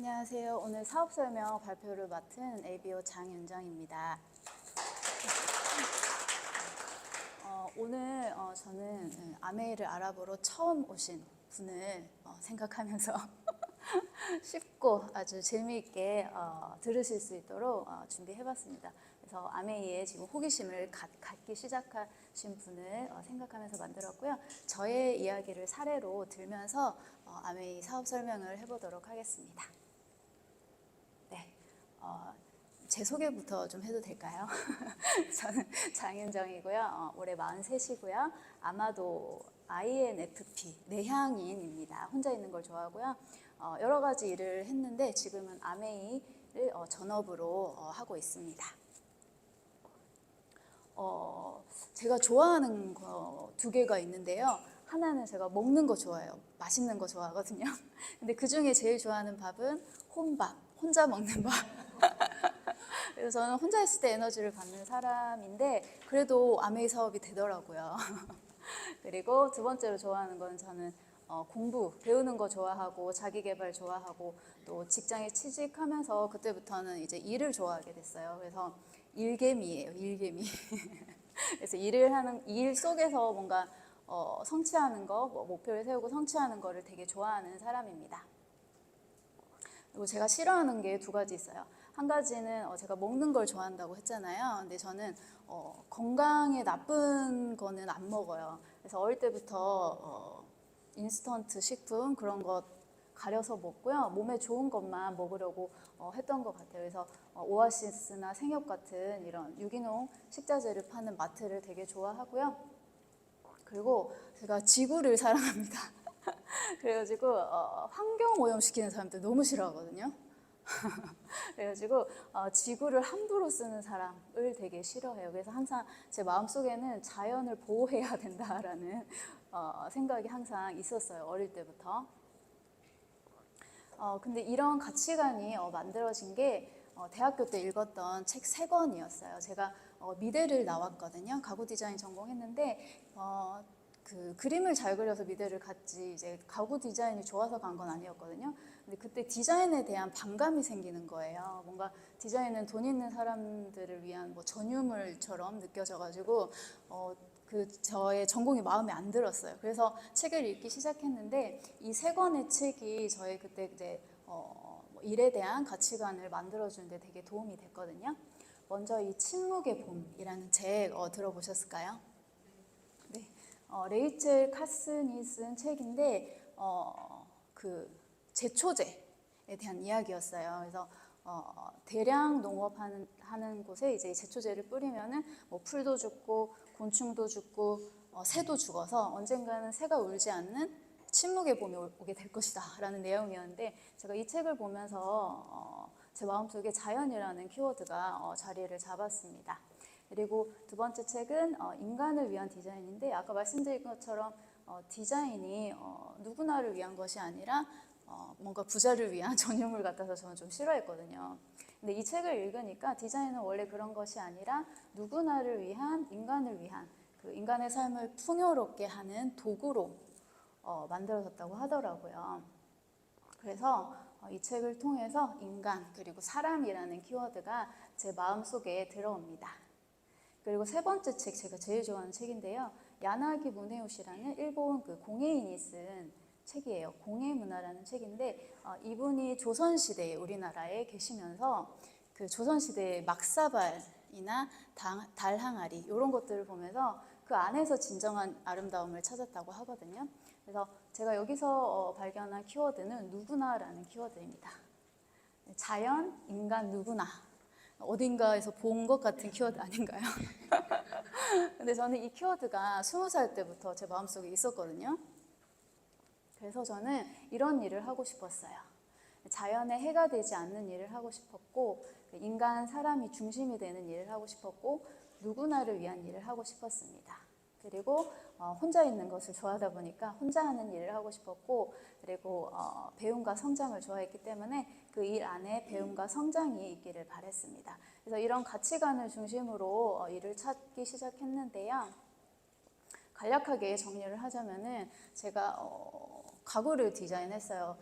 안녕하세요. 오늘 사업 설명 발표를 맡은 ABO 장윤정입니다. 오늘 저는 아메이를 알아보러 처음 오신 분을 생각하면서 쉽고 아주 재미있게 들으실 수 있도록 준비해봤습니다. 그래서 아메이에 지금 호기심을 갖기 시작하신 분을 생각하면서 만들었고요. 저의 이야기를 사례로 들면서 아메이 사업 설명을 해보도록 하겠습니다. 네, 제 소개부터 좀 해도 될까요? 저는 장윤정이고요. 올해 43이고요. 아마도 INFP, 내향인입니다. 혼자 있는 걸 좋아하고요. 여러 가지 일을 했는데 지금은 아메이를 전업으로 하고 있습니다. 제가 좋아하는 거 2개가 있는데요. 하나는 제가 먹는 거 좋아해요. 맛있는 거 좋아하거든요. 근데 그 중에 제일 좋아하는 밥은 혼밥, 혼자 먹는 밥. 그래서 저는 혼자 있을 때 에너지를 받는 사람인데 그래도 아메이 사업이 되더라고요. 그리고 2번째로 좋아하는 건 저는 공부, 배우는 거 좋아하고 자기 개발 좋아하고 또 직장에 취직하면서 그때부터는 이제 일을 좋아하게 됐어요. 그래서 일개미예요, 일개미. 그래서 일 속에서 뭔가 성취하는 거, 목표를 세우고 성취하는 거를 되게 좋아하는 사람입니다. 그리고 제가 싫어하는 게 2가지 있어요. 한 가지는 제가 먹는 걸 좋아한다고 했잖아요. 근데 저는 건강에 나쁜 거는 안 먹어요. 그래서 어릴 때부터 인스턴트 식품 그런 거 가려서 먹고요. 몸에 좋은 것만 먹으려고 했던 것 같아요. 그래서 오아시스나 생협 같은 이런 유기농 식자재를 파는 마트를 되게 좋아하고요. 그리고 제가 지구를 사랑합니다. 그래가지고 환경 오염시키는 사람들 너무 싫어하거든요. 그래가지고 지구를 함부로 쓰는 사람을 되게 싫어해요. 그래서 항상 제 마음속에는 자연을 보호해야 된다라는 생각이 항상 있었어요. 어릴 때부터. 근데 이런 가치관이 만들어진 게 대학교 때 읽었던 책 3권이었어요. 제가 미대를 나왔거든요. 가구 디자인 전공했는데 그 그림을 잘 그려서 미대를 갔지 이제 가구 디자인이 좋아서 간 건 아니었거든요. 근데 그때 디자인에 대한 반감이 생기는 거예요. 뭔가 디자인은 돈 있는 사람들을 위한 뭐 전유물처럼 느껴져가지고 저의 전공이 마음에 안 들었어요. 그래서 책을 읽기 시작했는데 이 3권의 책이 저의 그때 이제 일에 대한 가치관을 만들어주는데 되게 도움이 됐거든요. 먼저 이 침묵의 봄이라는 책 들어보셨을까요? 네, 레이첼 카슨이 쓴 책인데 그 제초제에 대한 이야기였어요. 그래서 대량 농업하는 곳에 이제 제초제를 뿌리면은 뭐 풀도 죽고 곤충도 죽고 새도 죽어서 언젠가는 새가 울지 않는 침묵의 봄이 오게 될 것이다 라는 내용이었는데 제가 이 책을 보면서 제 마음속에 자연이라는 키워드가 자리를 잡았습니다. 그리고 2번째 책은 인간을 위한 디자인인데 아까 말씀드린 것처럼 디자인이 누구나를 위한 것이 아니라 뭔가 부자를 위한 전유물 같아서 저는 좀 싫어했거든요. 근데 이 책을 읽으니까 디자인은 원래 그런 것이 아니라 누구나를 위한, 인간을 위한 그 인간의 삶을 풍요롭게 하는 도구로 만들어졌다고 하더라고요. 그래서 이 책을 통해서 인간 그리고 사람이라는 키워드가 제 마음속에 들어옵니다. 그리고 3번째 책, 제가 제일 좋아하는 책인데요. 야나기 무네우시라는 일본 그 공예인이 쓴 책이에요. 공예문화라는 책인데 이분이 조선시대에 우리나라에 계시면서 그 조선시대의 막사발이나 달항아리 이런 것들을 보면서 그 안에서 진정한 아름다움을 찾았다고 하거든요. 그래서 제가 여기서 발견한 키워드는 누구나라는 키워드입니다. 자연, 인간, 누구나. 어딘가에서 본 것 같은 키워드 아닌가요? 근데 저는 이 키워드가 20살 때부터 제 마음속에 있었거든요. 그래서 저는 이런 일을 하고 싶었어요. 자연에 해가 되지 않는 일을 하고 싶었고 인간, 사람이 중심이 되는 일을 하고 싶었고 누구나를 위한 일을 하고 싶었습니다. 그리고 혼자 있는 것을 좋아하다 보니까 혼자 하는 일을 하고 싶었고 그리고 배움과 성장을 좋아했기 때문에 그 일 안에 배움과 성장이 있기를 바랬습니다. 그래서 이런 가치관을 중심으로 일을 찾기 시작했는데요. 간략하게 정리를 하자면은 제가 가구를 디자인했어요.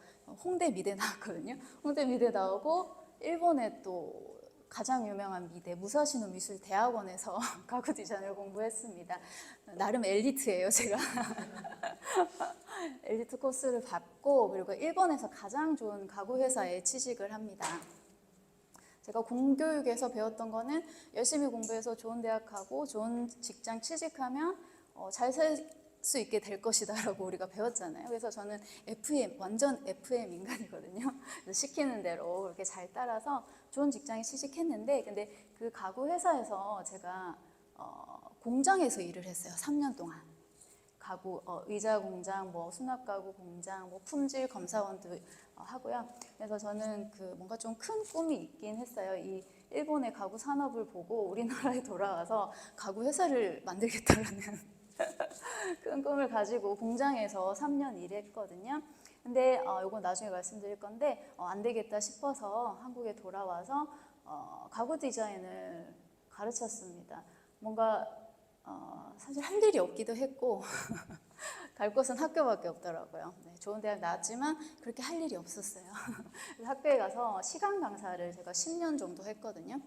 홍대 미대 나왔거든요. 홍대 미대 나오고 일본의 또 가장 유명한 미대 무사시노 미술대학원에서 가구 디자인을 공부했습니다. 나름 엘리트예요, 제가. 엘리트 코스를 받고 그리고 일본에서 가장 좋은 가구 회사에 취직을 합니다. 제가 공교육에서 배웠던 거는 열심히 공부해서 좋은 대학 가고 좋은 직장 취직하면 잘 살 수 있게 될 것이다 라고 우리가 배웠잖아요. 그래서 저는 완전 FM 인간이거든요. 그래서 시키는 대로 그렇게 잘 따라서 좋은 직장에 취직했는데, 근데 그 가구 회사에서 제가 공장에서 일을 했어요. 3년 동안. 가구, 의자 공장, 뭐 수납 가구 공장, 뭐 품질 검사원도 하고요. 그래서 저는 그 뭔가 좀 큰 꿈이 있긴 했어요. 이 일본의 가구 산업을 보고 우리나라에 돌아와서 가구 회사를 만들겠다라는 큰 꿈을 가지고 공장에서 3년 일했거든요. 근데 이건 나중에 말씀드릴 건데 안 되겠다 싶어서 한국에 돌아와서 가구 디자인을 가르쳤습니다. 뭔가 사실 할 일이 없기도 했고 갈 곳은 학교밖에 없더라고요. 네, 좋은 대학 나왔지만 그렇게 할 일이 없었어요. 그래서 학교에 가서 시간 강사를 제가 10년 정도 했거든요.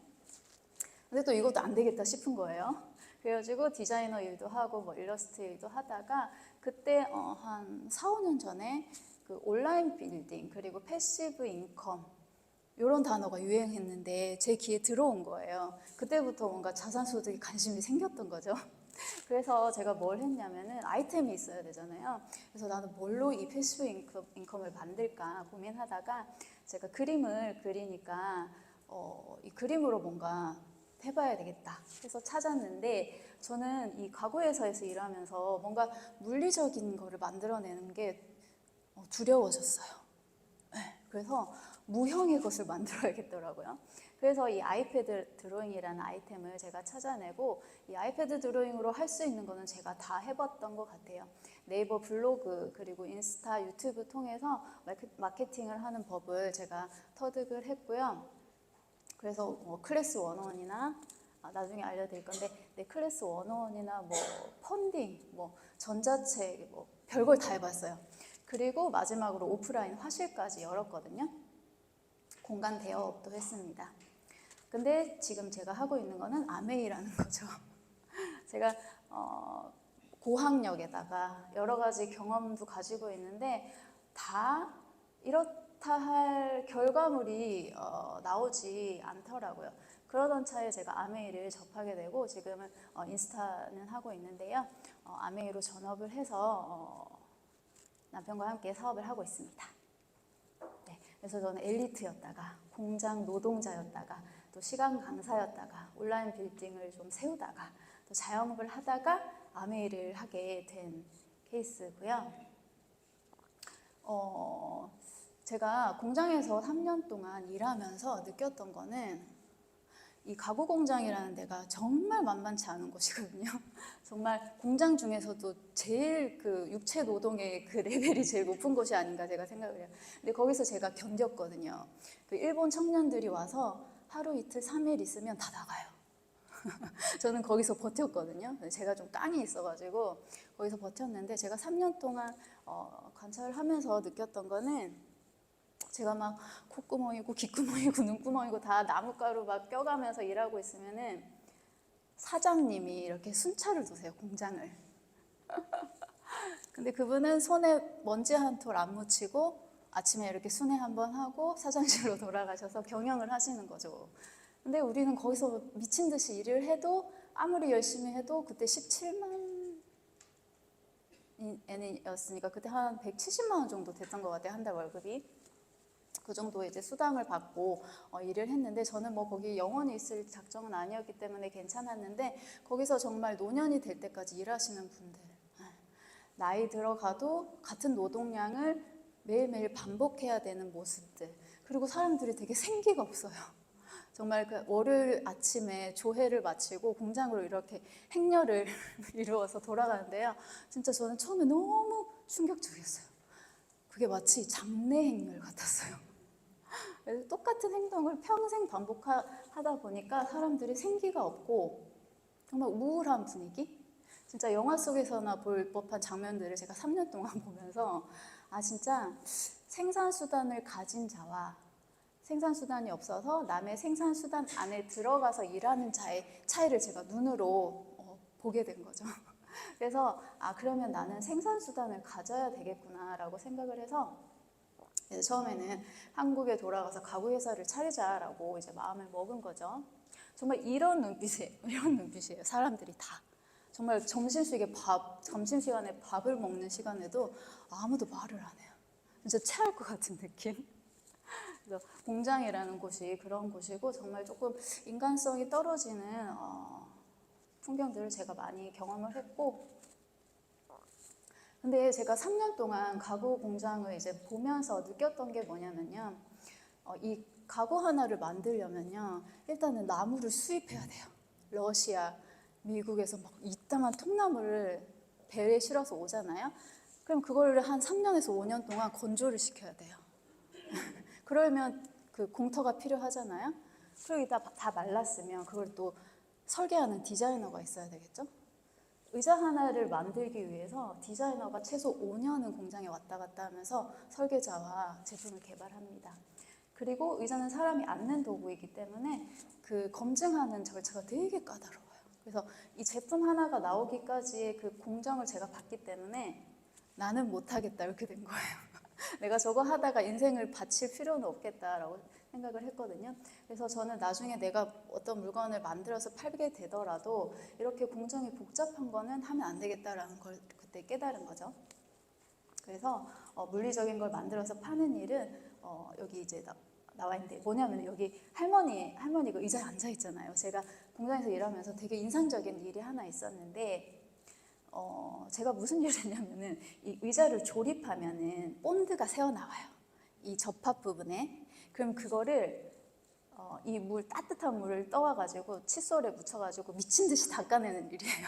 근데 또 이것도 안 되겠다 싶은 거예요. 그래가지고 디자이너 일도 하고 뭐 일러스트 일도 하다가 그때 한 4, 5년 전에 그 온라인 빌딩 그리고 패시브 인컴 이런 단어가 유행했는데 제 귀에 들어온 거예요. 그때부터 뭔가 자산소득에 관심이 생겼던 거죠. 그래서 제가 뭘 했냐면은 아이템이 있어야 되잖아요. 그래서 나는 뭘로 이 패시브 인컴을 만들까 고민하다가 제가 그림을 그리니까 이 그림으로 뭔가 해봐야 되겠다 해서 찾았는데, 저는 이 가구 회사에서 일하면서 뭔가 물리적인 거를 만들어내는 게 두려워졌어요. 네, 그래서 무형의 것을 만들어야겠더라고요. 그래서 이 아이패드 드로잉이라는 아이템을 제가 찾아내고, 이 아이패드 드로잉으로 할 수 있는 거는 제가 다 해봤던 것 같아요. 네이버 블로그 그리고 인스타, 유튜브 통해서 마케팅을 하는 법을 제가 터득을 했고요. 그래서 클래스 101이나 나중에 알려드릴 건데, 네, 클래스 101이나 뭐 펀딩, 뭐 전자책, 뭐 별걸 다 해봤어요. 그리고 마지막으로 오프라인 화실까지 열었거든요. 공간 대여업도 했습니다. 근데 지금 제가 하고 있는 거는 아메이라는 거죠. 제가 고학력에다가 여러 가지 경험도 가지고 있는데 다 이렇다 할 결과물이 나오지 않더라고요. 그러던 차에 제가 아메이를 접하게 되고 지금은 인스타는 하고 있는데요. 아메이로 전업을 해서 남편과 함께 사업을 하고 있습니다. 네, 그래서 저는 엘리트였다가 공장 노동자였다가 또 시간 강사였다가 온라인 빌딩을 좀 세우다가 또 자영업을 하다가 아메이를 하게 된 케이스고요. 제가 공장에서 3년 동안 일하면서 느꼈던 거는 이 가구 공장이라는 데가 정말 만만치 않은 곳이거든요. 정말 공장 중에서도 제일 그 육체 노동의 그 레벨이 제일 높은 곳이 아닌가 제가 생각을 해요. 근데 거기서 제가 견뎠거든요. 그 일본 청년들이 와서 하루 이틀 3일 있으면 다 나가요. 저는 거기서 버텼거든요. 제가 좀 깡이 있어가지고 거기서 버텼는데, 제가 3년 동안 관찰을 하면서 느꼈던 거는, 제가 막 콧구멍이고 귓구멍이고 눈구멍이고 다 나뭇가루 막 껴가면서 일하고 있으면은 사장님이 이렇게 순찰을 두세요, 공장을. 근데 그분은 손에 먼지 한 톨 안 묻히고 아침에 이렇게 순회 한번 하고 사장실로 돌아가셔서 경영을 하시는 거죠. 근데 우리는 거기서 미친 듯이 일을 해도 아무리 열심히 해도 그때 17만 엔이었으니까 그때 한 170만 원 정도 됐던 것 같아요, 한 달 월급이. 그 정도 이제 수당을 받고 일을 했는데, 저는 뭐 거기 영원히 있을 작정은 아니었기 때문에 괜찮았는데, 거기서 정말 노년이 될 때까지 일하시는 분들, 나이 들어가도 같은 노동량을 매일매일 반복해야 되는 모습들, 그리고 사람들이 되게 생기가 없어요. 정말 그 월요일 아침에 조회를 마치고 공장으로 이렇게 행렬을 이루어서 돌아가는데요. 진짜 저는 처음에 너무 충격적이었어요. 그게 마치 장례 행렬 같았어요. 그래서 똑같은 행동을 평생 반복하다 보니까 사람들이 생기가 없고 정말 우울한 분위기? 진짜 영화 속에서나 볼 법한 장면들을 제가 3년 동안 보면서 진짜 생산수단을 가진 자와 생산수단이 없어서 남의 생산수단 안에 들어가서 일하는 자의 차이를 제가 눈으로 보게 된 거죠. 그래서 그러면 나는 생산수단을 가져야 되겠구나라고 생각을 해서 처음에는 한국에 돌아가서 가구회사를 차리자라고 이제 마음을 먹은 거죠. 정말 이런 눈빛이에요. 사람들이 다. 정말 점심시간에 밥을 먹는 시간에도 아무도 말을 안 해요. 진짜 체할 것 같은 느낌. 그래서 공장이라는 곳이 그런 곳이고 정말 조금 인간성이 떨어지는 풍경들을 제가 많이 경험을 했고, 근데 제가 3년 동안 가구 공장을 이제 보면서 느꼈던 게 뭐냐면요, 이 가구 하나를 만들려면요, 일단은 나무를 수입해야 돼요. 러시아, 미국에서 막 이따만 통나무를 배에 실어서 오잖아요. 그럼 그걸 한 3년에서 5년 동안 건조를 시켜야 돼요. 그러면 그 공터가 필요하잖아요. 그리고 다 말랐으면 그걸 또 설계하는 디자이너가 있어야 되겠죠. 의자 하나를 만들기 위해서 디자이너가 최소 5년은 공장에 왔다 갔다 하면서 설계자와 제품을 개발합니다. 그리고 의자는 사람이 앉는 도구이기 때문에 그 검증하는 절차가 되게 까다로워요. 그래서 이 제품 하나가 나오기까지의 그 공정을 제가 봤기 때문에 나는 못하겠다 이렇게 된 거예요. 내가 저거 하다가 인생을 바칠 필요는 없겠다라고 생각을 했거든요. 그래서 저는 나중에 내가 어떤 물건을 만들어서 팔게 되더라도 이렇게 공정이 복잡한 거는 하면 안 되겠다라는 걸 그때 깨달은 거죠. 그래서 물리적인 걸 만들어서 파는 일은 여기 이제 나와 있는데 뭐냐면 여기 할머니가 의자에 앉아 있잖아요. 제가 공장에서 일하면서 되게 인상적인 일이 하나 있었는데 제가 무슨 일을 했냐면은 이 의자를 조립하면은 본드가 새어나와요. 이 접합 부분에. 그럼 그거를 이 따뜻한 물을 떠와가지고 칫솔에 묻혀가지고 미친 듯이 닦아내는 일이에요.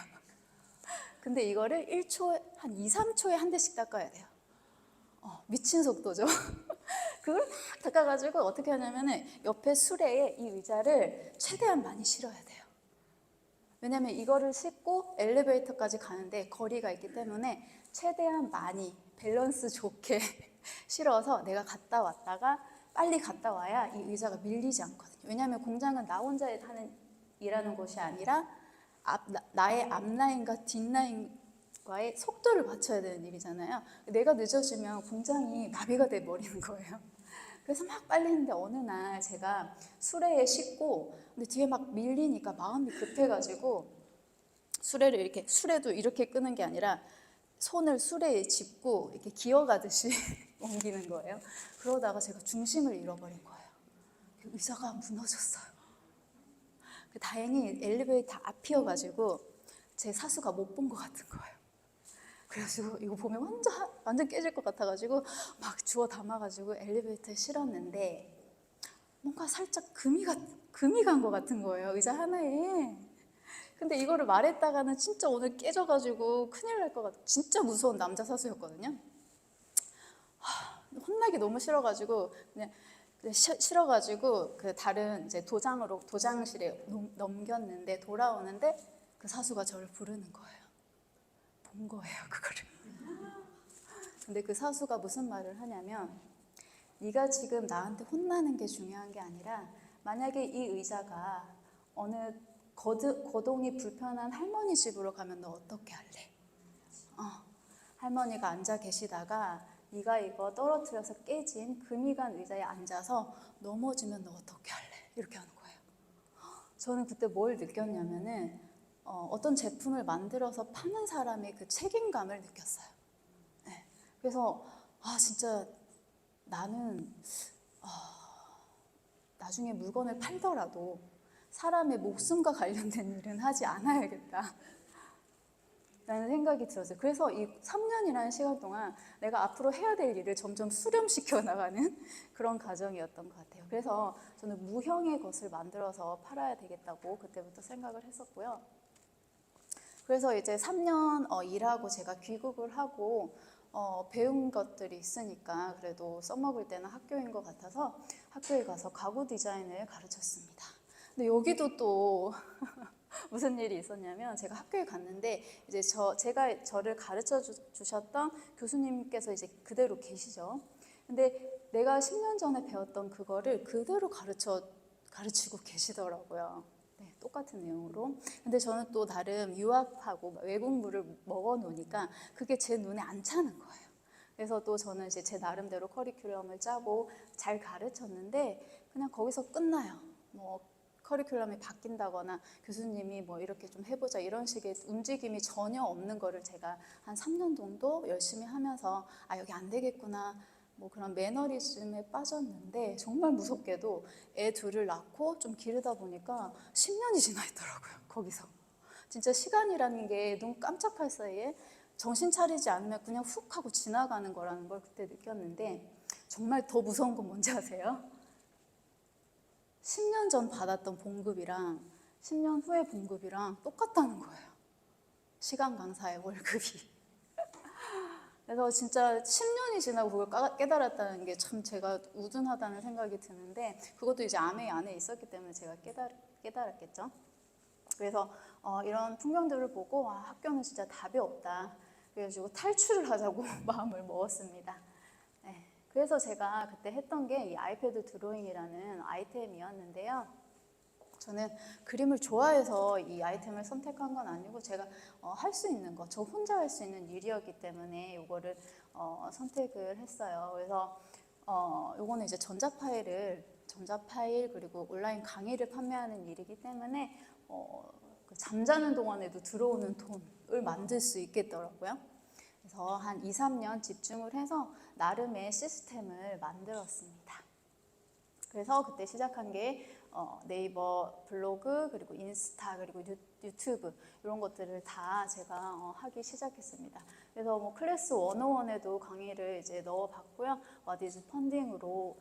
근데 이거를 1초, 한 2, 3초에 한 대씩 닦아야 돼요. 미친 속도죠. 그걸 딱 닦아가지고 어떻게 하냐면은 옆에 수레에 이 의자를 최대한 많이 실어야 돼요. 왜냐면 이거를 싣고 엘리베이터까지 가는데 거리가 있기 때문에 최대한 많이 밸런스 좋게 실어서 내가 갔다 왔다가 빨리 갔다 와야 이 의자가 밀리지 않거든요. 왜냐하면 공장은 나 혼자 일하는 곳이 아니라 나의 앞라인과 뒷라인과의 속도를 맞춰야 되는 일이잖아요. 내가 늦어지면 공장이 마비가 돼버리는 거예요. 그래서 막 빨리 했는데 어느 날 제가 수레에 싣고 근데 뒤에 막 밀리니까 마음이 급해가지고 수레도 이렇게 끄는 게 아니라 손을 수레에 짚고 이렇게 기어가듯이 옮기는 거예요. 그러다가 제가 중심을 잃어버린 거예요. 의자가 무너졌어요. 다행히 엘리베이터 앞이어가지고 제 사수가 못 본 것 같은 거예요. 그래가지고 이거 보면 완전 깨질 것 같아가지고 막 주워 담아가지고 엘리베이터에 실었는데 뭔가 살짝 금이 간 것 같은 거예요. 의자 하나에. 근데 이거를 말했다가는 진짜 오늘 깨져가지고 큰일 날 것 같아. 진짜 무서운 남자 사수였거든요. 혼나기 너무 싫어가지고 그냥 싫어가지고 그 다른 이제 도장실에 넘겼는데 돌아오는데 그 사수가 저를 부르는 거예요. 본 거예요, 그거를. 근데 그 사수가 무슨 말을 하냐면 네가 지금 나한테 혼나는 게 중요한 게 아니라 만약에 이 의자가 어느 거동이 불편한 할머니 집으로 가면 너 어떻게 할래? 할머니가 앉아 계시다가 네가 이거 떨어뜨려서 깨진 금이 간 의자에 앉아서 넘어지면 너 어떻게 할래? 이렇게 하는 거예요. 저는 그때 뭘 느꼈냐면은 어떤 제품을 만들어서 파는 사람의 그 책임감을 느꼈어요. 네. 그래서 진짜 나는 나중에 물건을 팔더라도 사람의 목숨과 관련된 일은 하지 않아야겠다 라는 생각이 들었어요. 그래서 이 3년이라는 시간 동안 내가 앞으로 해야 될 일을 점점 수렴시켜 나가는 그런 과정이었던 것 같아요. 그래서 저는 무형의 것을 만들어서 팔아야 되겠다고 그때부터 생각을 했었고요. 그래서 이제 3년 일하고 제가 귀국을 하고 배운 것들이 있으니까 그래도 써먹을 때는 학교인 것 같아서 학교에 가서 가구 디자인을 가르쳤습니다. 근데 여기도 또 무슨 일이 있었냐면 제가 학교에 갔는데 이제 제가 저를 가르쳐 주셨던 교수님께서 이제 그대로 계시죠. 근데 내가 10년 전에 배웠던 그거를 그대로 가르치고 계시더라고요. 네, 똑같은 내용으로. 근데 저는 또 나름 유학하고 외국물을 먹어 놓으니까 그게 제 눈에 안 차는 거예요. 그래서 또 저는 이제 제 나름대로 커리큘럼을 짜고 잘 가르쳤는데 그냥 거기서 끝나요. 뭐 커리큘럼이 바뀐다거나 교수님이 뭐 이렇게 좀 해보자 이런 식의 움직임이 전혀 없는 거를 제가 한 3년 정도 열심히 하면서 아 여기 안 되겠구나 뭐 그런 매너리즘에 빠졌는데 정말 무섭게도 애 둘을 낳고 좀 기르다 보니까 10년이 지나 있더라고요. 거기서 진짜 시간이라는 게 눈 깜짝할 사이에 정신 차리지 않으면 그냥 훅 하고 지나가는 거라는 걸 그때 느꼈는데 정말 더 무서운 건 뭔지 아세요? 10년 전 받았던 봉급이랑 10년 후의 봉급이랑 똑같다는 거예요. 시간 강사의 월급이. 그래서 진짜 10년이 지나고 그걸 깨달았다는 게 참 제가 우둔하다는 생각이 드는데 그것도 이제 아메이 안에 있었기 때문에 제가 깨달았겠죠. 그래서 이런 풍경들을 보고 학교는 진짜 답이 없다. 그래가지고 탈출을 하자고 마음을 먹었습니다. 네. 그래서 제가 그때 했던 게 이 아이패드 드로잉이라는 아이템이었는데요. 저는 그림을 좋아해서 이 아이템을 선택한 건 아니고 제가 할 수 있는 거, 저 혼자 할 수 있는 일이었기 때문에 이거를 선택을 했어요. 그래서 요거는 이제 전자파일 그리고 온라인 강의를 판매하는 일이기 때문에 그 잠자는 동안에도 들어오는 돈을 만들 수 있겠더라고요. 그래서 한 2, 3년 집중을 해서 나름의 시스템을 만들었습니다. 그래서 그때 시작한 게 네이버 블로그 그리고 인스타 그리고 유튜브 이런 것들을 다 제가 하기 시작했습니다. 그래서 뭐 클래스 101에도 강의를 이제 넣어봤고요. 와디즈 펀딩으로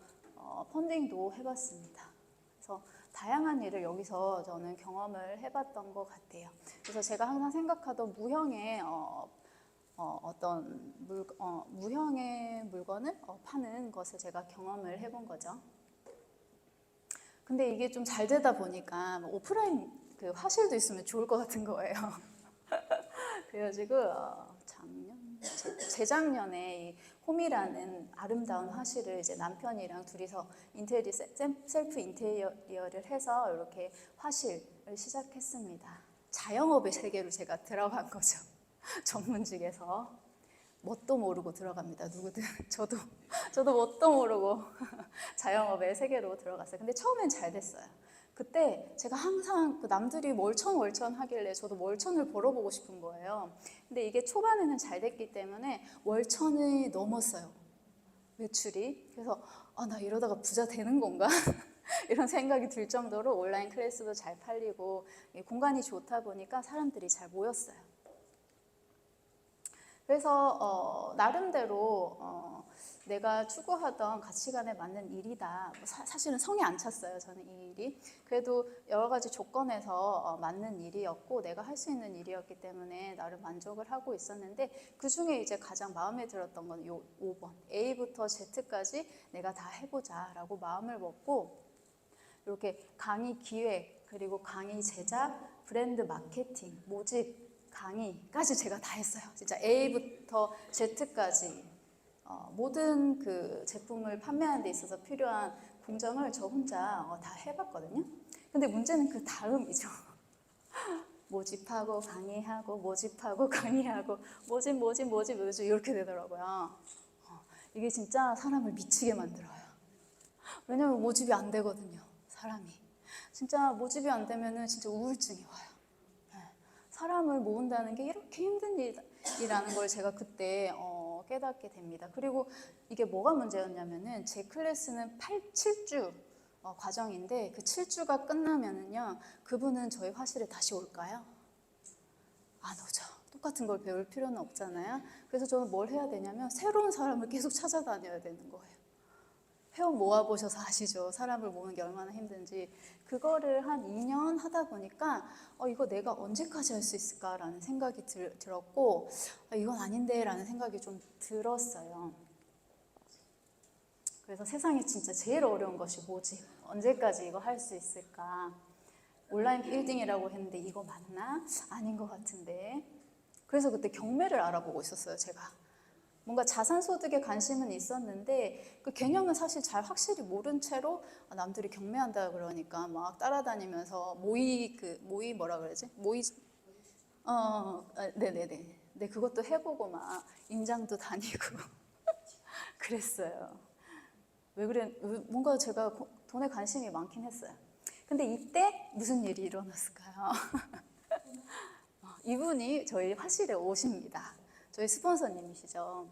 펀딩도 해봤습니다. 그래서 다양한 일을 여기서 저는 경험을 해봤던 것 같아요. 그래서 제가 항상 생각하던 무형의 무형의 물건을 파는 것을 제가 경험을 해본 거죠. 근데 이게 좀 잘 되다 보니까 오프라인 그 화실도 있으면 좋을 것 같은 거예요. 그래가지고 재작년에 이 홈이라는 아름다운 화실을 이제 남편이랑 둘이서 셀프 인테리어를 해서 이렇게 화실을 시작했습니다. 자영업의 세계로 제가 들어간 거죠. 전문직에서. 뭣도 모르고 들어갑니다. 누구든. 저도 뭣도 모르고 자영업의 세계로 들어갔어요. 근데 처음엔 잘 됐어요. 그때 제가 항상 그 남들이 월천 하길래 저도 월천을 벌어보고 싶은 거예요. 근데 이게 초반에는 잘 됐기 때문에 월천이 넘었어요. 매출이. 그래서 나 이러다가 부자 되는 건가? 이런 생각이 들 정도로 온라인 클래스도 잘 팔리고 공간이 좋다 보니까 사람들이 잘 모였어요. 그래서 나름대로 내가 추구하던 가치관에 맞는 일이다. 사실은 성에 안 찼어요. 저는 이 일이. 그래도 여러 가지 조건에서 맞는 일이었고 내가 할 수 있는 일이었기 때문에 나름 만족을 하고 있었는데 그중에 이제 가장 마음에 들었던 건 요 5번. A부터 Z까지 내가 다 해보자라고 마음을 먹고 이렇게 강의 기획, 그리고 강의 제작, 브랜드 마케팅, 모집, 강의까지 제가 다 했어요. 진짜 A부터 Z까지 모든 그 제품을 판매하는 데 있어서 필요한 공정을 저 혼자 다 해봤거든요. 근데 문제는 그 다음이죠. 모집하고 강의하고 모집하고 강의하고 모집 이렇게 되더라고요. 이게 진짜 사람을 미치게 만들어요. 왜냐면 모집이 안 되거든요. 사람이. 진짜 모집이 안 되면은 진짜 우울증이 와요. 사람을 모은다는 게 이렇게 힘든 일이라는 걸 제가 그때 깨닫게 됩니다. 그리고 이게 뭐가 문제였냐면은 제 클래스는 7주 과정인데 그 7주가 끝나면은요 그분은 저희 화실에 다시 올까요? 안 오죠. 똑같은 걸 배울 필요는 없잖아요. 그래서 저는 뭘 해야 되냐면 새로운 사람을 계속 찾아다녀야 되는 거예요. 회원 모아보셔서 아시죠? 사람을 모으는 게 얼마나 힘든지. 그거를 한 2년 하다 보니까 이거 내가 언제까지 할 수 있을까라는 생각이 들었고 이건 아닌데 라는 생각이 좀 들었어요. 그래서 세상에 진짜 제일 어려운 것이 뭐지? 언제까지 이거 할 수 있을까? 온라인 빌딩이라고 했는데 이거 맞나? 아닌 것 같은데. 그래서 그때 경매를 알아보고 있었어요, 제가. 뭔가 자산소득에 관심은 있었는데 그 개념은 사실 잘 확실히 모른 채로 남들이 경매한다 그러니까 막 따라다니면서 모의 뭐라 그러지? 네네네. 네, 그것도 해보고 막 임장도 다니고 그랬어요. 왜 그래? 뭔가 제가 돈에 관심이 많긴 했어요. 근데 이때 무슨 일이 일어났을까요? 이분이 저희 화실에 오십니다. 저희 스폰서님이시죠.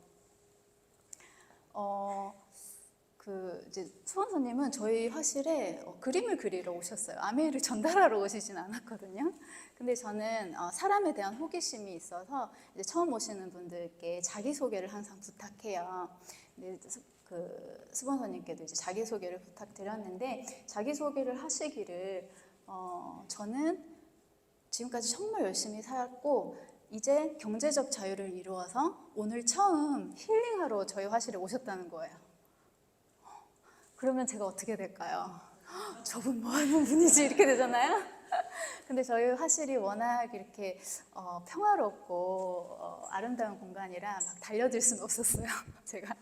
이제 스폰서님은 저희 화실에 그림을 그리러 오셨어요. 아메이를 전달하러 오시진 않았거든요. 근데 저는 사람에 대한 호기심이 있어서 이제 처음 오시는 분들께 자기소개를 항상 부탁해요. 근데 그 스폰서님께도 이제 자기소개를 부탁드렸는데 자기소개를 하시기를 저는 지금까지 정말 열심히 살았고 이제 경제적 자유를 이루어서 오늘 처음 힐링하러 저희 화실에 오셨다는 거예요. 그러면 제가 어떻게 될까요? 저분 뭐 하는 분이지? 이렇게 되잖아요. 근데 저희 화실이 워낙 이렇게 평화롭고 아름다운 공간이라 막 달려들 수는 없었어요. 제가.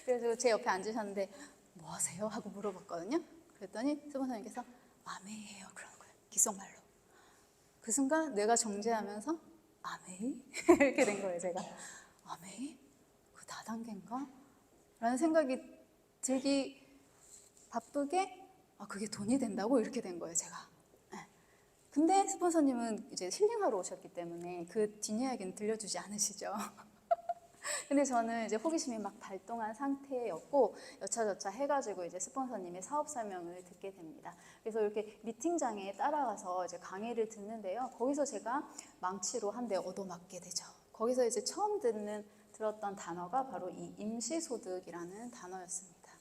그래서 제 옆에 앉으셨는데 뭐 하세요? 하고 물어봤거든요. 그랬더니 스폰서님께서 아메이예요. 그러는 거예요. 귓속말로. 그 순간 뇌가 정지하면서 아메이? 이렇게 된 거예요, 제가. 아메이? 그 다단계인가? 라는 생각이 들기 바쁘게 그게 돈이 된다고? 이렇게 된 거예요, 제가. 네. 근데 스폰서님은 이제 힐링하러 오셨기 때문에 그 뒷이야기는 들려주지 않으시죠. 근데 저는 이제 호기심이 막 발동한 상태였고 여차저차 해가지고 이제 스폰서님의 사업 설명을 듣게 됩니다. 그래서 이렇게 미팅장에 따라가서 이제 강의를 듣는데요. 거기서 제가 망치로 한 대 얻어맞게 되죠. 거기서 이제 처음 들었던 단어가 바로 이 임시소득이라는 단어였습니다.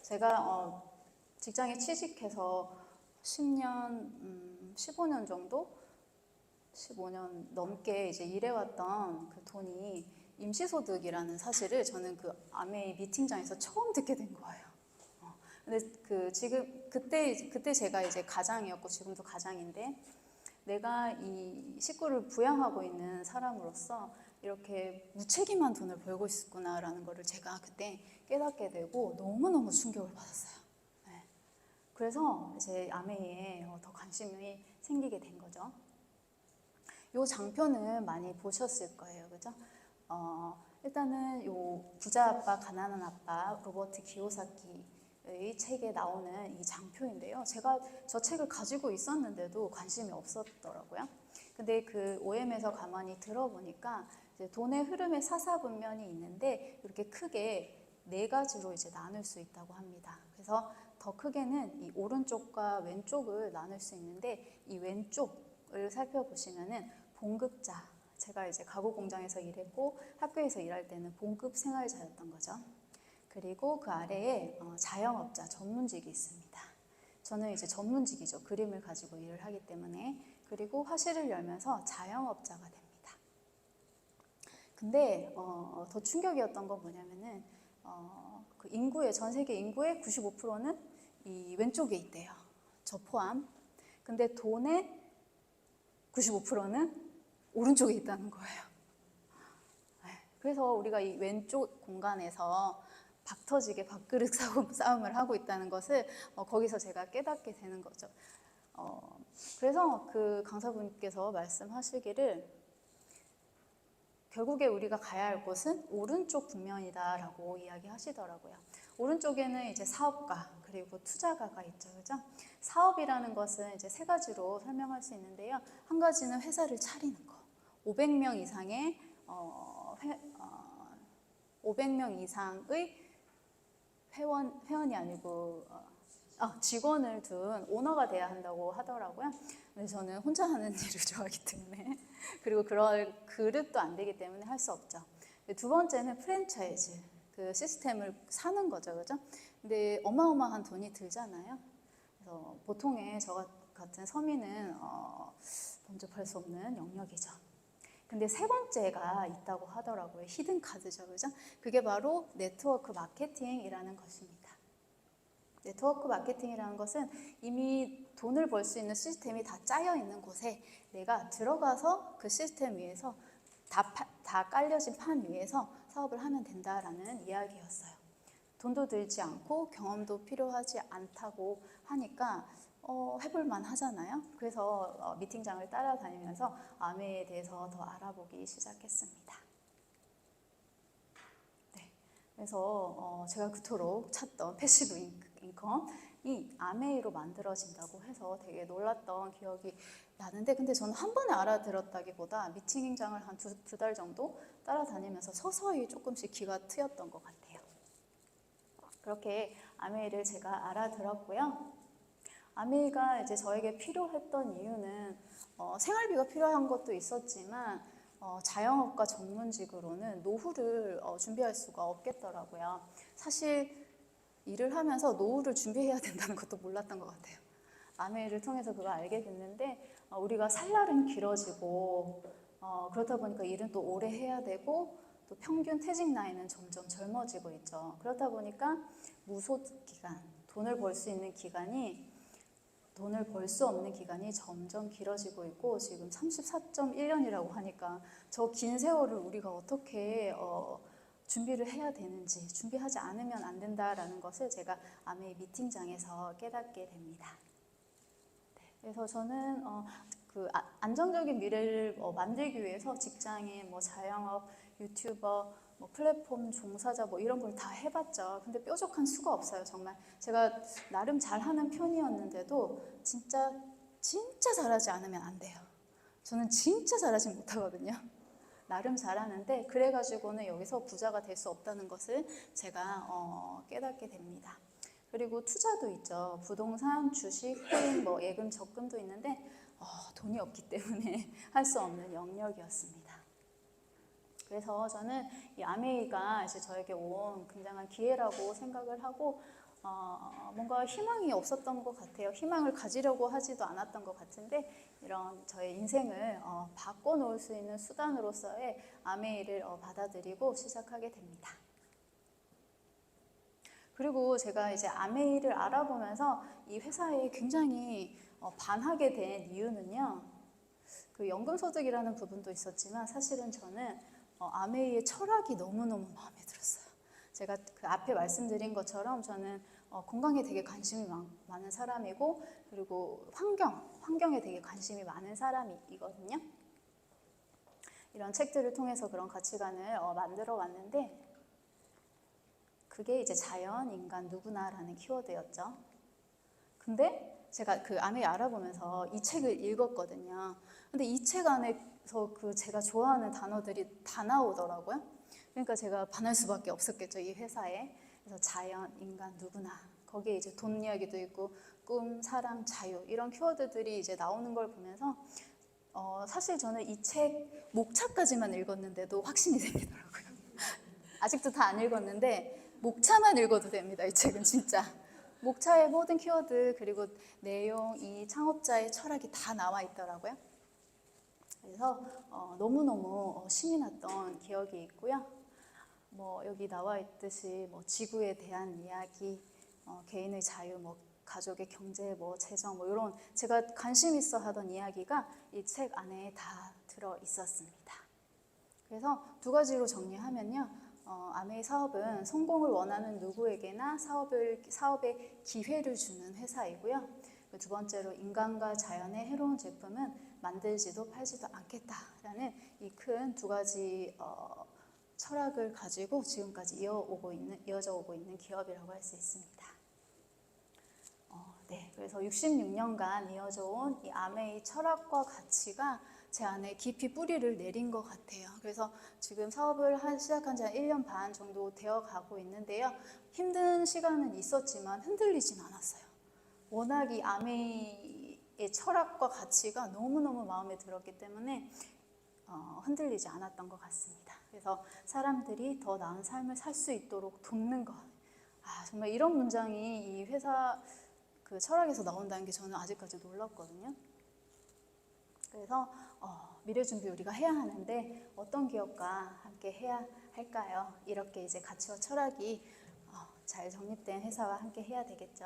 제가 직장에 취직해서 10년, 15년 정도? 15년 넘게 이제 일해왔던 그 돈이 임시소득이라는 사실을 저는 그 아메이 미팅장에서 처음 듣게 된 거예요. 근데 그때 제가 이제 가장이었고 지금도 가장인데 내가 이 식구를 부양하고 있는 사람으로서 이렇게 무책임한 돈을 벌고 있구나라는 거를 제가 그때 깨닫게 되고 너무너무 충격을 받았어요. 네. 그래서 이제 아메이에 더 관심이 생기게 된 거죠. 이 장표는 많이 보셨을 거예요, 그죠? 일단은 요 부자 아빠, 가난한 아빠, 로버트 기요사키의 책에 나오는 이 장표인데요. 제가 저 책을 가지고 있었는데도 관심이 없었더라고요. 근데 그 OM에서 가만히 들어보니까 이제 돈의 흐름의 사사분면이 있는데 이렇게 크게 네 가지로 이제 나눌 수 있다고 합니다. 그래서 더 크게는 이 오른쪽과 왼쪽을 나눌 수 있는데 이 왼쪽을 살펴보시면은 봉급자, 제가 이제 가구 공장에서 일했고 학교에서 일할 때는 봉급 생활자였던 거죠. 그리고 그 아래에 자영업자, 전문직이 있습니다. 저는 이제 전문직이죠. 그림을 가지고 일을 하기 때문에. 그리고 화실을 열면서 자영업자가 됩니다. 근데 더 충격이었던 건 뭐냐면은 그 인구의 전 세계 인구의 95%는 이 왼쪽에 있대요. 저 포함. 근데 돈의 95%는 오른쪽에 있다는 거예요. 그래서 우리가 이 왼쪽 공간에서 박터지게 밥그릇 싸움을 하고 있다는 것을 거기서 제가 깨닫게 되는 거죠. 그래서 그 강사분께서 말씀하시기를 결국에 우리가 가야 할 곳은 오른쪽 국면이다라고 이야기하시더라고요. 오른쪽에는 이제 사업가 그리고 투자가가 있죠, 그죠? 사업이라는 것은 이제 세 가지로 설명할 수 있는데요. 한 가지는 회사를 차리는 거. 500명 이상의 500명 이상의 회원이 아니고 직원을 둔 오너가 돼야 한다고 하더라고요. 근데 저는 혼자 하는 일을 좋아하기 때문에 그리고 그럴 그릇도 안 되기 때문에 할 수 없죠. 두 번째는 프랜차이즈 그 시스템을 사는 거죠, 그죠? 근데 어마어마한 돈이 들잖아요. 그래서 보통의 저 같은 서민은 범접할 수 없는 영역이죠. 근데 세 번째가 있다고 하더라고요. 히든 카드죠, 그죠? 그게 바로 네트워크 마케팅이라는 것입니다. 네트워크 마케팅이라는 것은 이미 돈을 벌 수 있는 시스템이 다 짜여 있는 곳에 내가 들어가서 그 시스템 위에서 다 깔려진 판 위에서 사업을 하면 된다라는 이야기였어요. 돈도 들지 않고 경험도 필요하지 않다고 하니까 해볼만 하잖아요. 그래서 미팅장을 따라다니면서 아메에 대해서 더 알아보기 시작했습니다. 네, 그래서 제가 그토록 찾던 패시브 인컴이 아메이로 만들어진다고 해서 되게 놀랐던 기억이 나는데, 근데 저는 한 번에 알아들었다기보다 미팅장을 한 두 달 정도 따라다니면서 서서히 조금씩 귀가 트였던 것 같아요. 그렇게 아메이를 제가 알아들었고요. 아메이가 이제 저에게 필요했던 이유는 생활비가 필요한 것도 있었지만 자영업과 전문직으로는 노후를 준비할 수가 없겠더라고요. 사실 일을 하면서 노후를 준비해야 된다는 것도 몰랐던 것 같아요. 아메이를 통해서 그걸 알게 됐는데 우리가 살 날은 길어지고 그렇다 보니까 일은 또 오래 해야 되고 또 평균 퇴직 나이는 점점 젊어지고 있죠. 그렇다 보니까 무소득 기간, 돈을 벌 수 있는 기간이 돈을 벌 수 없는 기간이 점점 길어지고 있고 지금 34.1년이라고 하니까 저 긴 세월을 우리가 어떻게 준비를 해야 되는지, 준비하지 않으면 안 된다라는 것을 제가 아메이 미팅장에서 깨닫게 됩니다. 네, 그래서 저는 안정적인 미래를 만들기 위해서 직장인, 자영업, 유튜버, 플랫폼 종사자 이런 걸 다 해봤죠. 근데 뾰족한 수가 없어요. 정말 제가 나름 잘하는 편이었는데도 진짜 잘하지 않으면 안 돼요. 저는 진짜 잘하지 못하거든요. 나름 잘하는데 그래가지고는 여기서 부자가 될 수 없다는 것을 제가 깨닫게 됩니다. 그리고 투자도 있죠. 부동산, 주식, 코인, 예금, 적금도 있는데 돈이 없기 때문에 할 수 없는 영역이었습니다. 그래서 저는 이 아메이가 이제 저에게 온 굉장한 기회라고 생각을 하고 뭔가 희망이 없었던 것 같아요. 희망을 가지려고 하지도 않았던 것 같은데 이런 저의 인생을 바꿔놓을 수 있는 수단으로서의 아메이를 받아들이고 시작하게 됩니다. 그리고 제가 이제 아메이를 알아보면서 이 회사에 굉장히 반하게 된 이유는요. 그 연금소득이라는 부분도 있었지만 사실은 저는 아메이의 철학이 너무너무 마음에 들었어요. 제가 그 앞에 말씀드린 것처럼 저는 건강에 되게 관심이 많은 사람이고 그리고 환경에 되게 관심이 많은 사람이거든요. 이런 책들을 통해서 그런 가치관을 만들어 왔는데 그게 이제 자연, 인간, 누구나라는 키워드였죠. 근데 제가 그 아메이 알아보면서 이 책을 읽었거든요. 근데 이 책 안에서 제가 좋아하는 단어들이 다 나오더라고요. 그러니까 제가 반할 수밖에 없었겠죠, 이 회사에. 그래서 자연, 인간, 누구나. 거기에 이제 돈 이야기도 있고 꿈, 사랑, 자유 이런 키워드들이 이제 나오는 걸 보면서 사실 저는 이 책 목차까지만 읽었는데도 확신이 생기더라고요. 아직도 다 안 읽었는데 목차만 읽어도 됩니다. 이 책은 진짜. 목차의 모든 키워드 그리고 내용, 이 창업자의 철학이 다 나와 있더라고요. 그래서 너무너무 신이 났던 기억이 있고요. 여기 나와 있듯이 지구에 대한 이야기, 개인의 자유, 가족의 경제, 재정 이런 제가 관심 있어 하던 이야기가 이 책 안에 다 들어 있었습니다. 그래서 두 가지로 정리하면요. 아메이 사업은 성공을 원하는 누구에게나 사업의 기회를 주는 회사이고요. 두 번째로 인간과 자연의 해로운 제품은 만들지도 팔지도 않겠다라는 이 큰 두 가지 철학을 가지고 지금까지 이어져 오고 있는 기업이라고 할 수 있습니다. 네, 그래서 66년간 이어져 온 이 아메이 철학과 가치가 제 안에 깊이 뿌리를 내린 것 같아요. 그래서 지금 사업을 시작한 지 한 1년 반 정도 되어 가고 있는데요. 힘든 시간은 있었지만 흔들리진 않았어요. 워낙 이 아메이의 철학과 가치가 너무너무 마음에 들었기 때문에 흔들리지 않았던 것 같습니다. 그래서 사람들이 더 나은 삶을 살 수 있도록 돕는 것. 정말 이런 문장이 이 회사 그 철학에서 나온다는 게 저는 아직까지 놀랐거든요. 그래서 미래 준비 우리가 해야 하는데 어떤 기업과 함께 해야 할까요? 이렇게 이제 가치와 철학이 잘 정립된 회사와 함께 해야 되겠죠.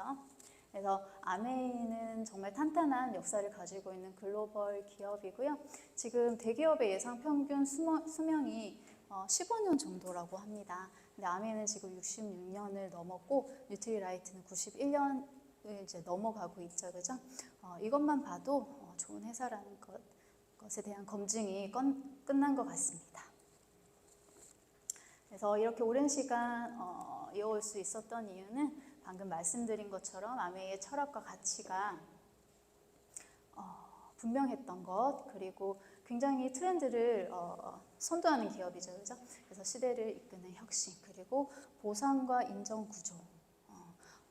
그래서 아메이는 정말 탄탄한 역사를 가지고 있는 글로벌 기업이고요. 지금 대기업의 예상 평균 수명이 15년 정도라고 합니다. 근데 아메이는 지금 66년을 넘었고 뉴트리라이트는 91년을 이제 넘어가고 있죠, 그죠? 이것만 봐도 좋은 회사라는 것에 대한 검증이 끝난 것 같습니다. 그래서 이렇게 오랜 시간 이어올 수 있었던 이유는 방금 말씀드린 것처럼 아메이의 철학과 가치가 분명했던 것, 그리고 굉장히 트렌드를 선도하는 기업이죠, 그죠? 그래서 시대를 이끄는 혁신, 그리고 보상과 인정 구조.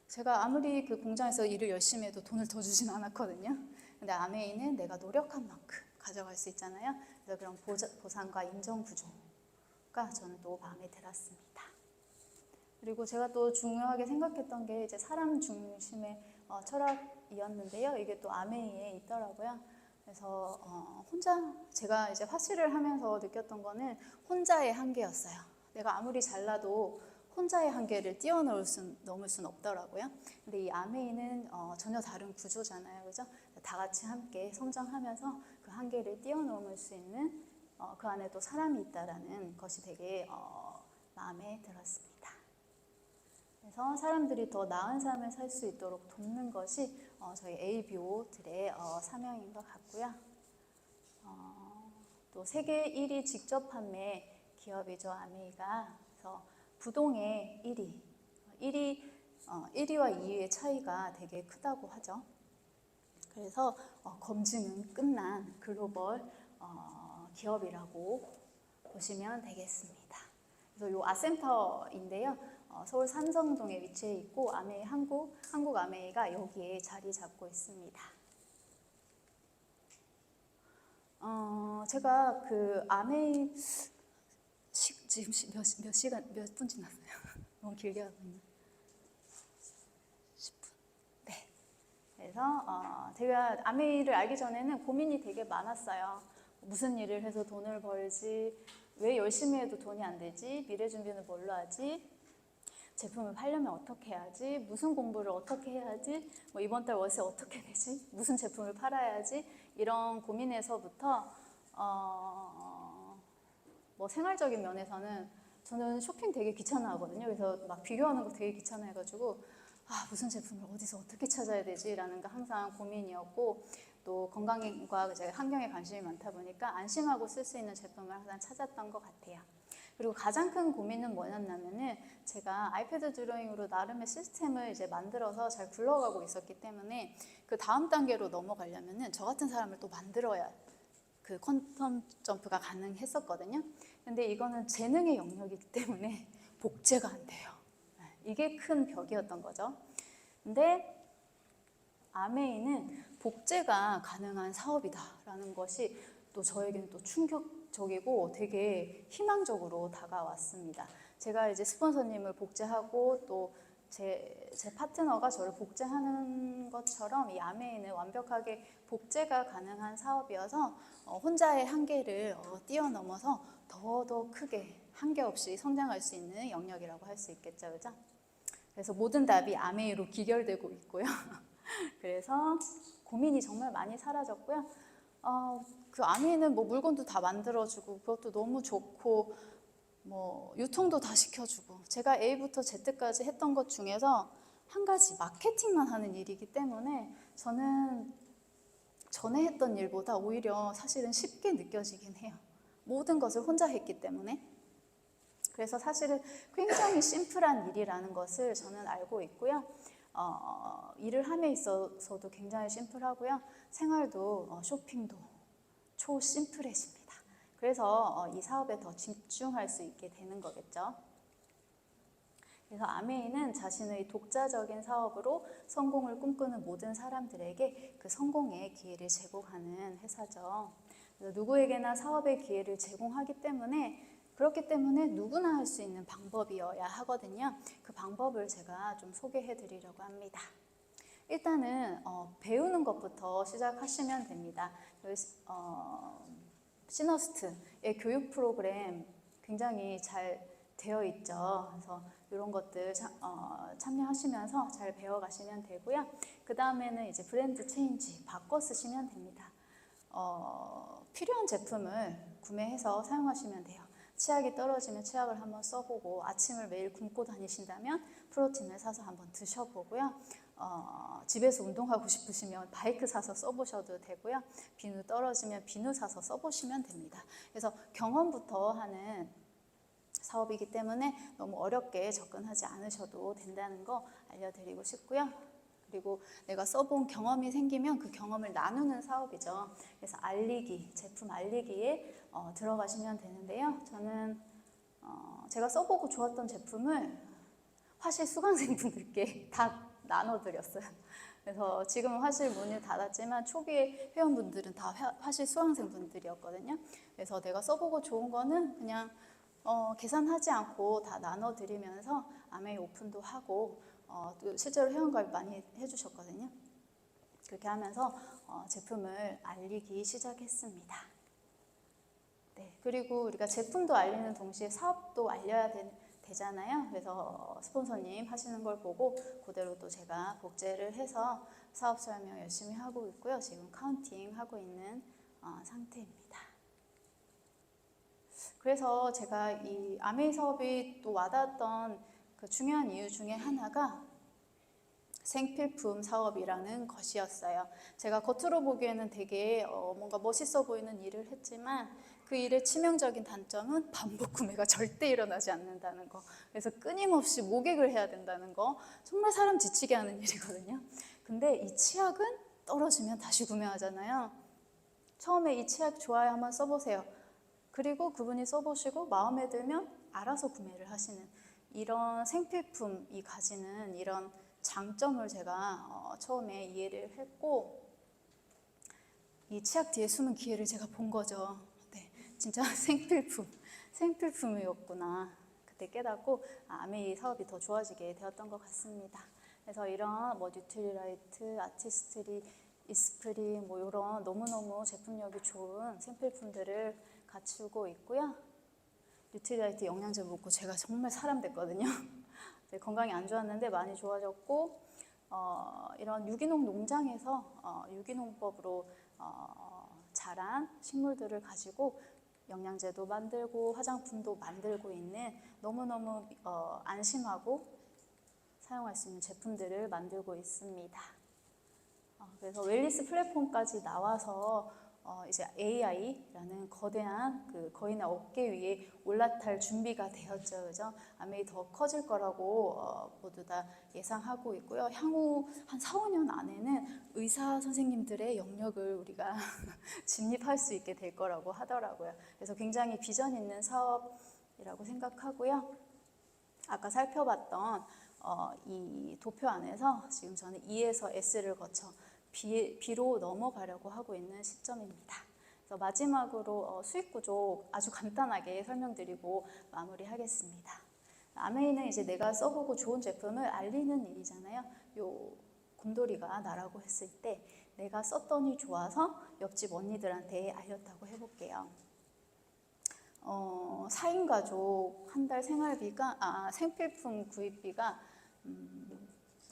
제가 아무리 그 공장에서 일을 열심히 해도 돈을 더 주진 않았거든요. 근데 아메이는 내가 노력한 만큼 가져갈 수 있잖아요. 그래서 그런 보상과 인정 구조가 저는 또 마음에 들었습니다. 그리고 제가 또 중요하게 생각했던 게 이제 사람 중심의 철학이었는데요. 이게 또 아메이에 있더라고요. 그래서 제가 이제 화실을 하면서 느꼈던 거는 혼자의 한계였어요. 내가 아무리 잘나도 혼자의 한계를 넘을 수는 없더라고요. 근데 이 아메이는 전혀 다른 구조잖아요, 그죠? 다 같이 함께 성장하면서 그 한계를 뛰어넘을 수 있는 그 안에 또 사람이 있다라는 것이 되게 마음에 들었습니다. 그래서 사람들이 더 나은 삶을 살 수 있도록 돕는 것이 저희 ABO들의 사명인 것 같고요. 또 세계 1위 직접 판매 기업이죠, 아메이가. 그래서 부동의 1위와 2위의 차이가 되게 크다고 하죠. 그래서 검증은 끝난 글로벌 기업이라고 보시면 되겠습니다. 그래서 이 아센터인데요. 서울 삼성동에 위치해 있고 아메이 한국 아메이가 여기에 자리 잡고 있습니다. 제가 그 아메이 지금 몇 분 지났어요? 너무 길게 하고 있나? 10분. 네. 그래서 제가 아메이를 알기 전에는 고민이 되게 많았어요. 무슨 일을 해서 돈을 벌지? 왜 열심히 해도 돈이 안 되지? 미래 준비는 뭘로 하지? 제품을 팔려면 어떻게 해야지? 무슨 공부를 어떻게 해야지? 뭐 이번 달 월세 어떻게 내지? 무슨 제품을 팔아야지? 이런 고민에서부터 뭐 생활적인 면에서는 저는 쇼핑 되게 귀찮아하거든요. 그래서 막 비교하는 거 되게 귀찮아해가지고 무슨 제품을 어디서 어떻게 찾아야 되지? 라는 게 항상 고민이었고, 또 건강과 환경에 관심이 많다 보니까 안심하고 쓸 수 있는 제품을 항상 찾았던 것 같아요. 그리고 가장 큰 고민은 뭐였냐면은 제가 아이패드 드로잉으로 나름의 시스템을 이제 만들어서 잘 굴러가고 있었기 때문에 그 다음 단계로 넘어가려면은 저 같은 사람을 또 만들어야 그 퀀텀 점프가 가능했었거든요. 근데 이거는 재능의 영역이기 때문에 복제가 안 돼요. 이게 큰 벽이었던 거죠. 근데 아메이는 복제가 가능한 사업이다라는 것이 또 저에게는 또 충격적이고 되게 희망적으로 다가왔습니다. 제가 이제 스폰서님을 복제하고 또 제 파트너가 저를 복제하는 것처럼 이 아메이는 완벽하게 복제가 가능한 사업이어서 혼자의 한계를 뛰어넘어서 더 크게 한계 없이 성장할 수 있는 영역이라고 할 수 있겠죠, 그죠? 그래서 모든 답이 아메이로 기결되고 있고요. 그래서 고민이 정말 많이 사라졌고요. 그 아메이는 뭐 물건도 다 만들어주고 그것도 너무 좋고 뭐 유통도 다 시켜주고, 제가 A부터 Z까지 했던 것 중에서 한 가지 마케팅만 하는 일이기 때문에 저는 전에 했던 일보다 오히려 사실은 쉽게 느껴지긴 해요. 모든 것을 혼자 했기 때문에. 그래서 사실은 굉장히 심플한 일이라는 것을 저는 알고 있고요. 일을 함에 있어서도 굉장히 심플하고요. 생활도 쇼핑도 초심플해집니다. 그래서 이 사업에 더 집중할 수 있게 되는 거겠죠. 그래서 아메이는 자신의 독자적인 사업으로 성공을 꿈꾸는 모든 사람들에게 그 성공의 기회를 제공하는 회사죠. 그래서 누구에게나 사업의 기회를 제공하기 때문에, 그렇기 때문에 누구나 할 수 있는 방법이어야 하거든요. 그 방법을 제가 좀 소개해 드리려고 합니다. 일단은 배우는 것부터 시작하시면 됩니다. 시너스트의 교육 프로그램 굉장히 잘 되어 있죠. 그래서 이런 것들 참여하시면서 잘 배워가시면 되고요. 그 다음에는 이제 브랜드 체인지 바꿔 쓰시면 됩니다. 필요한 제품을 구매해서 사용하시면 돼요. 치약이 떨어지면 치약을 한번 써보고, 아침을 매일 굶고 다니신다면 프로틴을 사서 한번 드셔보고요. 집에서 운동하고 싶으시면 바이크 사서 써보셔도 되고요. 비누 떨어지면 비누 사서 써보시면 됩니다. 그래서 경험부터 하는 사업이기 때문에 너무 어렵게 접근하지 않으셔도 된다는 거 알려드리고 싶고요. 그리고 내가 써본 경험이 생기면 그 경험을 나누는 사업이죠. 그래서 알리기, 제품 알리기에 들어가시면 되는데요. 저는 제가 써보고 좋았던 제품을 화실 수강생분들께 다 나눠드렸어요. 그래서 지금은 화실 문을 닫았지만 초기에 회원분들은 다 화실 수강생분들이었거든요. 그래서 내가 써보고 좋은 거는 그냥 계산하지 않고 다 나눠드리면서 아메이 오픈도 하고 또 실제로 회원가입 많이 해주셨거든요. 그렇게 하면서 제품을 알리기 시작했습니다. 네, 그리고 우리가 제품도 알리는 동시에 사업도 알려야 되잖아요. 그래서 스폰서님 하시는 걸 보고 그대로 또 제가 복제를 해서 사업 설명 열심히 하고 있고요. 지금 카운팅 하고 있는 상태입니다. 그래서 제가 이 아메이 사업이 또 와닿았던 그 중요한 이유 중에 하나가 생필품 사업이라는 것이었어요. 제가 겉으로 보기에는 되게 뭔가 멋있어 보이는 일을 했지만 그 일의 치명적인 단점은 반복 구매가 절대 일어나지 않는다는 거. 그래서 끊임없이 모객을 해야 된다는 거. 정말 사람 지치게 하는 일이거든요. 근데 이 치약은 떨어지면 다시 구매하잖아요. 처음에 이 치약 좋아요 한번 써보세요. 그리고 그분이 써보시고 마음에 들면 알아서 구매를 하시는 이런 생필품이 가지는 이런 장점을 제가 처음에 이해를 했고, 이 치약 뒤에 숨은 기회를 제가 본 거죠. 네, 진짜 생필품이었구나. 그때 깨닫고 아메이 사업이 더 좋아지게 되었던 것 같습니다. 그래서 이런 뉴트리라이트, 아티스트리, 이스프리 이런 너무너무 제품력이 좋은 생필품들을 갖추고 있고요. 뉴트리라이트 영양제 먹고 제가 정말 사람 됐거든요. 건강이 안 좋았는데 많이 좋아졌고, 이런 유기농 농장에서 유기농법으로 자란 식물들을 가지고 영양제도 만들고 화장품도 만들고 있는 너무너무 안심하고 사용할 수 있는 제품들을 만들고 있습니다. 그래서 웰니스 플랫폼까지 나와서 이제 AI라는 거대한 그 거인의 어깨 위에 올라탈 준비가 되었죠. 그죠? 아메이 더 커질 거라고 모두 다 예상하고 있고요. 향후 한 4, 5년 안에는 의사 선생님들의 영역을 우리가 진입할 수 있게 될 거라고 하더라고요. 그래서 굉장히 비전 있는 사업이라고 생각하고요. 아까 살펴봤던 이 도표 안에서 지금 저는 E에서 S를 거쳐 B로 넘어가려고 하고 있는 시점입니다. 그래서 마지막으로 수익 구조 아주 간단하게 설명드리고 마무리하겠습니다. 아메이는 이제 내가 써보고 좋은 제품을 알리는 일이잖아요. 요 곰돌이가 나라고 했을 때 내가 썼더니 좋아서 옆집 언니들한테 알렸다고 해볼게요. 4인 가족 한 달 생활비가 생필품 구입비가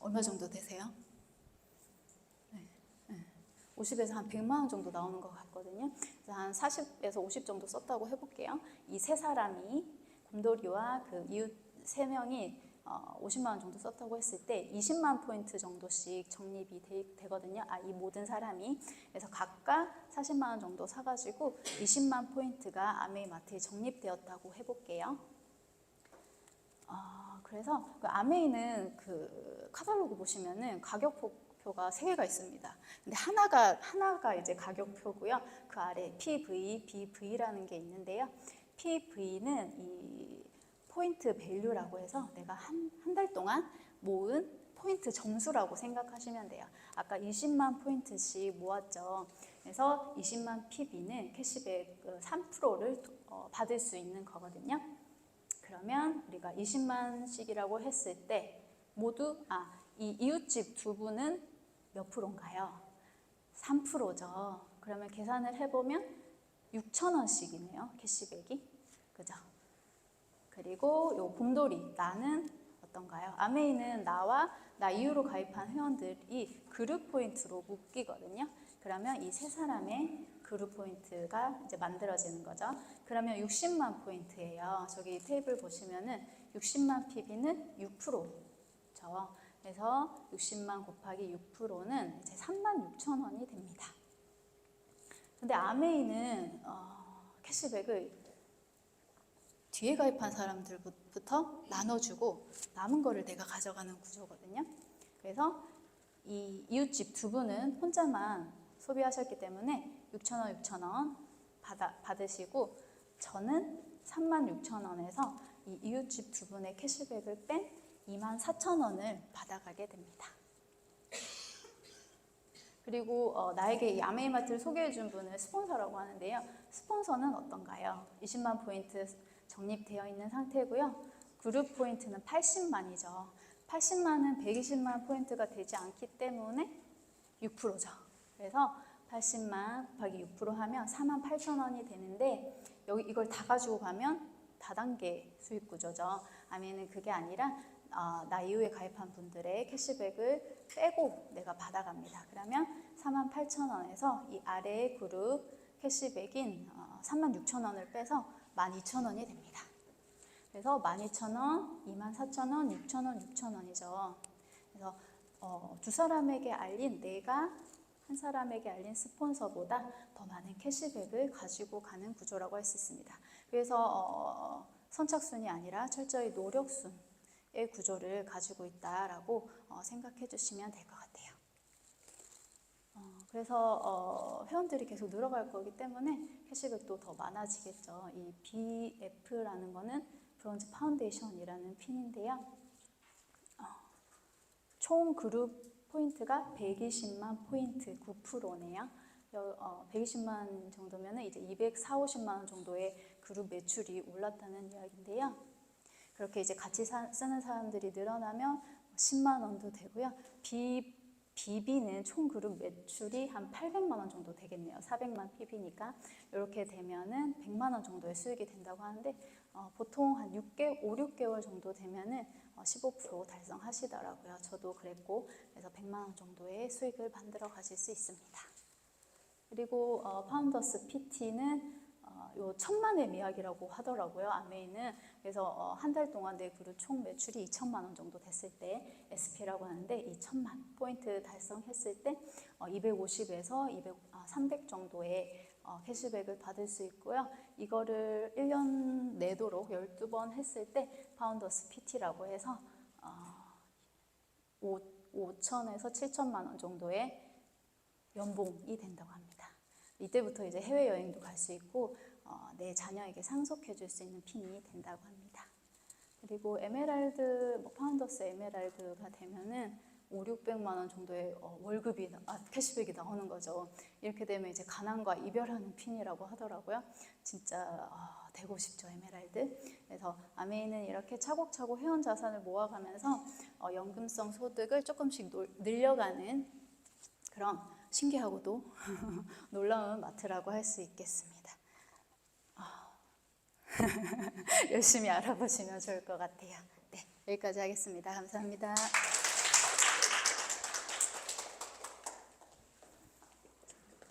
얼마 정도 되세요? 50에서 한 100만 원 정도 나오는 것 같거든요. 그래서 한 40에서 50 정도 썼다고 해볼게요. 이 세 사람이 곰돌이와 그 이웃 3명이 50만 원 정도 썼다고 했을 때 20만 포인트 정도씩 적립이 되거든요. 이 모든 사람이. 그래서 각각 40만 원 정도 사가지고 20만 포인트가 아메이 마트에 적립되었다고 해볼게요. 그래서 그 아메이는 그 카탈로그 보시면은 가격표가 3개가 있습니다. 근데 하나가 이제 가격표고요. 그 아래 PV, BV라는 게 있는데요. PV는 이 포인트 밸류라고 해서 내가 한 달 동안 모은 포인트 점수라고 생각하시면 돼요. 아까 20만 포인트씩 모았죠. 그래서 20만 PV는 캐시백 3%를 받을 수 있는 거거든요. 그러면 우리가 20만씩이라고 했을 때 모두 이 이웃집 두 분은 몇 프로인가요? 3%죠. 그러면 계산을 해보면 6,000원씩이네요. 캐시백이. 그죠? 그리고 요 곰돌이 나는 어떤가요? 아메이는 나와 나 이후로 가입한 회원들이 그룹 포인트로 묶이거든요. 그러면 이 세 사람의 그룹 포인트가 이제 만들어지는 거죠. 그러면 60만 포인트예요. 저기 테이블 보시면은 60만 PB는 6%죠. 그래서 60만 곱하기 6%는 이제 36,000원이 됩니다. 근데 아메이는 캐시백을 뒤에 가입한 사람들부터 나눠주고 남은 거를 내가 가져가는 구조거든요. 그래서 이 이웃집 두 분은 혼자만 소비하셨기 때문에 6,000원, 6,000원 받으시고 저는 36,000원에서 이 이웃집 두 분의 캐시백을 뺀 24,000원을 받아가게 됩니다. 그리고 나에게 이 아메이마트를 소개해준 분을 스폰서라고 하는데요. 스폰서는 어떤가요? 20만 포인트 적립되어 있는 상태고요. 그룹 포인트는 80만이죠. 80만은 120만 포인트가 되지 않기 때문에 6%죠. 그래서 80만 곱하기 6% 하면 48,000원이 되는데 여기 이걸 다 가지고 가면 다단계 수익 구조죠. 아니면 그게 아니라 나 이후에 가입한 분들의 캐시백을 빼고 내가 받아갑니다. 그러면 48,000원에서 이 아래의 그룹 캐시백인 36,000원을 빼서 12,000원이 됩니다. 그래서 12,000원, 24,000원, 6,000원, 6,000원이죠. 그래서 두 사람에게 알린 내가 한 사람에게 알린 스폰서보다 더 많은 캐시백을 가지고 가는 구조라고 할 수 있습니다. 그래서 선착순이 아니라 철저히 노력순의 구조를 가지고 있다라고 생각해 주시면 될 것 같아요. 그래서 회원들이 계속 늘어갈 거기 때문에 캐시백도 더 많아지겠죠. 이 BF라는 거는 브론즈 파운데이션이라는 핀인데요. 총 그룹 포인트가 120만 포인트 9%네요. 120만 정도면 이제 240~50만 원 정도의 그룹 매출이 올랐다는 이야기인데요. 그렇게 이제 같이 쓰는 사람들이 늘어나면 10만 원도 되고요. BB는 총 그룹 매출이 한 800만 원 정도 되겠네요. 400만 PB니까 이렇게 되면은 100만 원 정도의 수익이 된다고 하는데 보통 한 5, 6개월 정도 되면은 15% 달성하시더라고요. 저도 그랬고 그래서 100만 원 정도의 수익을 만들어 가실 수 있습니다. 그리고 파운더스 PT는 요 1,000만의 미학이라고 하더라고요. 아메이는. 그래서 한 달 동안 내 그룹 총 매출이 2천만 원 정도 됐을 때 SP라고 하는데 이 1,000만 포인트 달성했을 때 250에서 300 정도의 캐시백을 받을 수 있고요. 이거를 1년 내도록 12번 했을 때 파운더스 PT라고 해서 5천에서 7천만 원 정도의 연봉이 된다고 합니다. 이때부터 이제 해외여행도 갈 수 있고 내 자녀에게 상속해 줄 수 있는 핀이 된다고 합니다. 그리고 에메랄드, 파운더스 에메랄드가 되면은 500~600만 원 정도의 월급이 캐시백이 나오는 거죠. 이렇게 되면 이제 가난과 이별하는 핀이라고 하더라고요. 진짜 되고 싶죠, 에메랄드. 그래서 아메이는 이렇게 차곡차곡 회원 자산을 모아가면서 연금성 소득을 조금씩 늘려가는 그런 신기하고도 놀라운 마트라고 할 수 있겠습니다. 열심히 알아보시면 좋을 것 같아요. 네, 여기까지 하겠습니다. 감사합니다.